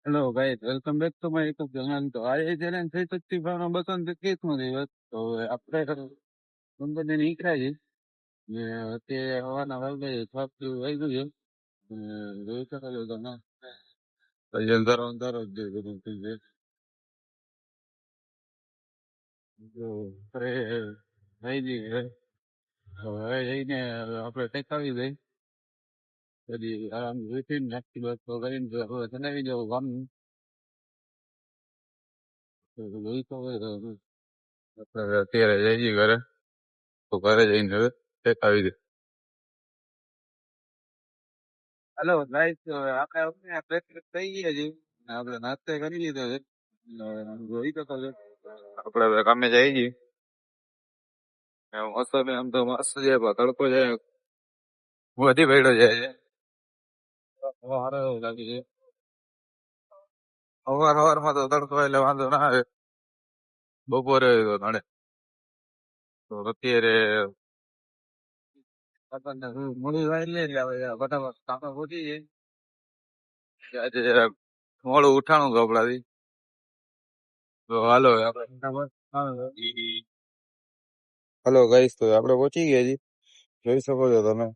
Hello guys, welcome back to my YouTube channel. તો આજે challenge 365 નો 231મો દિવસ. તો આપણે કંપની નીકળ્યા છે. ને અત્યારે હવાના વાગે 6 વાગ્યું છે. જોઈ શકો છો તમે. પછી અંધારો અંધારો જ છે બધું થઈ જાય. જો આપણે થઈ જઈએ. હવે જઈને આપણે કંઈક આવી જાય. પછી આરામ ઉઠીને નાખી બસ તો કરીને હવે જણાવી દઉં ગામ જોઈ શકો છો તમે. આપણે અત્યારે જઈએ ઘરે. તો ઘરે જઈને હવે કંઈક આવી જાય. હેલો ગાઈસ, આપણે પ્રેક્ટિસ થઈ ગઈ છે. આપણે નાસ્તો કરી લીધો છે. જોઈ શકો છો આપણે હવે કામે જઈ છીએ. મોસમ આમ તો મસ્ત છે પણ તડકો છે વધી પડ્યો જાય છે. સારો એવું લાગે છે. સવારમાં તો તડકો એટલે વાંધો ના આવે. બપોરે તો નડે. તો અત્યારે આપણને મોડું થાય એટલે હવે ફટાફટ કામે પહોંચી જાય. આજે જરાક મોડું ઉઠાણું કપડાથી. તો હાલો હવે આપણે ફટાફટ. હલો ગાઈસ, તો આપણે પહોંચી ગયા છીએ. જોઈ શકો છો તમે.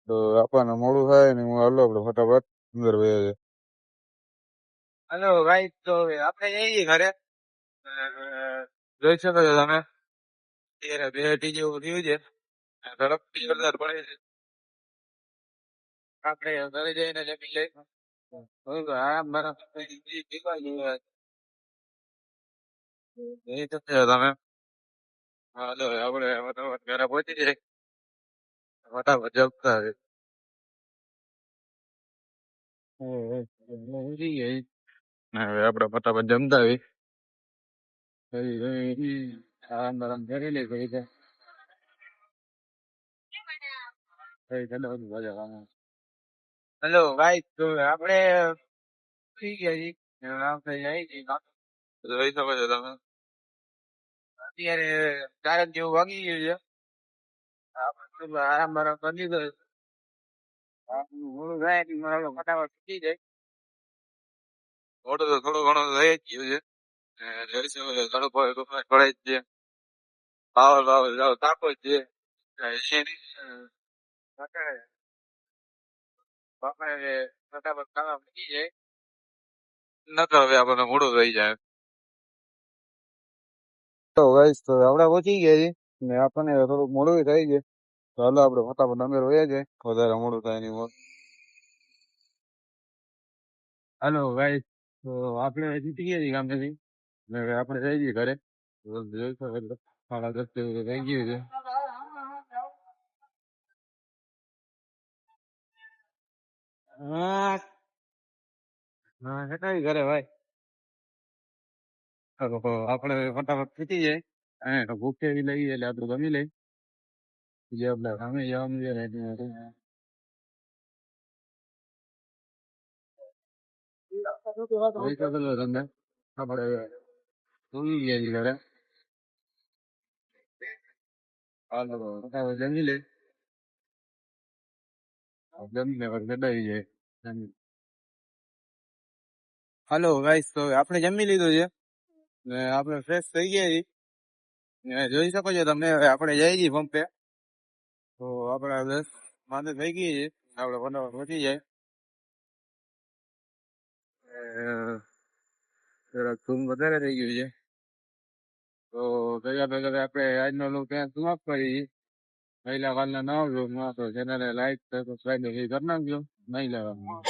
તો આપણને મોડું થાય ને હું હાલો આપણે ફટાફટ અંદર વયા જાય. હલો ગાઈસ, તો આપણે જઈએ ઘરે. જોઈ શકો છો તમે. અત્યારે 2 જેવું થયું છે. ઝડપથી વરસાદ પડે છે. આપણે ઘરે જઈને જમી લઈ. આરામ બરામ પીવા જેવા જોઈ શકો છો તમે. હાલો આપણે ફટાફટ ઘરે પહોંચી જાય. ફટાફટ જમતા આવે. ઉઠી ગઈ. હવે આપણે ફટાફટ જમતા આવી. આરામ બરામ કરી લે કઈ છે. હેલો ગાઈસ, તો આપણે થઈ ગયા છીએ. આપણે જઈ છીએ. જોઈ શકો છો તમે. અત્યારે 4 જેવું વાગી ગયું છે. આપણે આરામ બરામ કરી લીધો છે. મોડું થાય એટલે મારો ફટાફટ છૂટી જાય. મોડું તો થોડું ઘણું થઈ જ ગયું છે. જોઈ શકો છો તડકો પડે જ છે. પાવર તાપો જ છે. આપણે ફટાફટ ખાવા મૂકી જાય. નકર હવે આપણને મોડું થઈ જાય. તો ગાઈસ, તો આપણે પહોંચી ગયા છીએ. ને આપણને થોડુંક મોડું થઈ જાય. તો હાલો આપણે ફટાફટ અંદર વયા જાય. વધારે મોડું થાય નહીં. હાલો ગાઈસ, તો આપણે જીતી ગયા છીએ ગામેથી. ને હવે આપણે જઈ છીએ ઘરે. જોઈ શકો છો 10:30 જેવું થઈ ગયું છે. હા હા હટાવી ઘરે ભાઈ. આપણે ફટાફટ પીતી જાય. તો ભૂખ એવી લઈ એટલે આપણે ગમી લઈ. જે આપણે સામે જવાનું છે ને જોઈ શકો છો તમે. આપણે સુઈ ગયા છીએ ઘરે. હાલો ફટાફટ જમી લે. જમીને પછી ચડાવી જાય. હાલો ગાઈસ, તો આપણે જમી લીધું છે. ને આપણે ફ્રેશ થઈ ગયા છીએ. ને જોઈ શકો છો તમે. હવે આપણે જઈએ છીએ પંપે. તો આપણે બસ માંદે થઈ ગઈ છે. આપણે ફટાફટ પહોંચી જાય. જરાક ધૂમ વધારે થઈ ગયું છે. તો ભેગા ભેગા આપણે આજનો લોક ત્યાં સમાપ્ત કરી. મહિલા કાલના નવા બ્લોગમાં તો ચેનલને લાઈક સબસ્ક્રાઈબ કરી નાખજો. નહીં લેવાનું.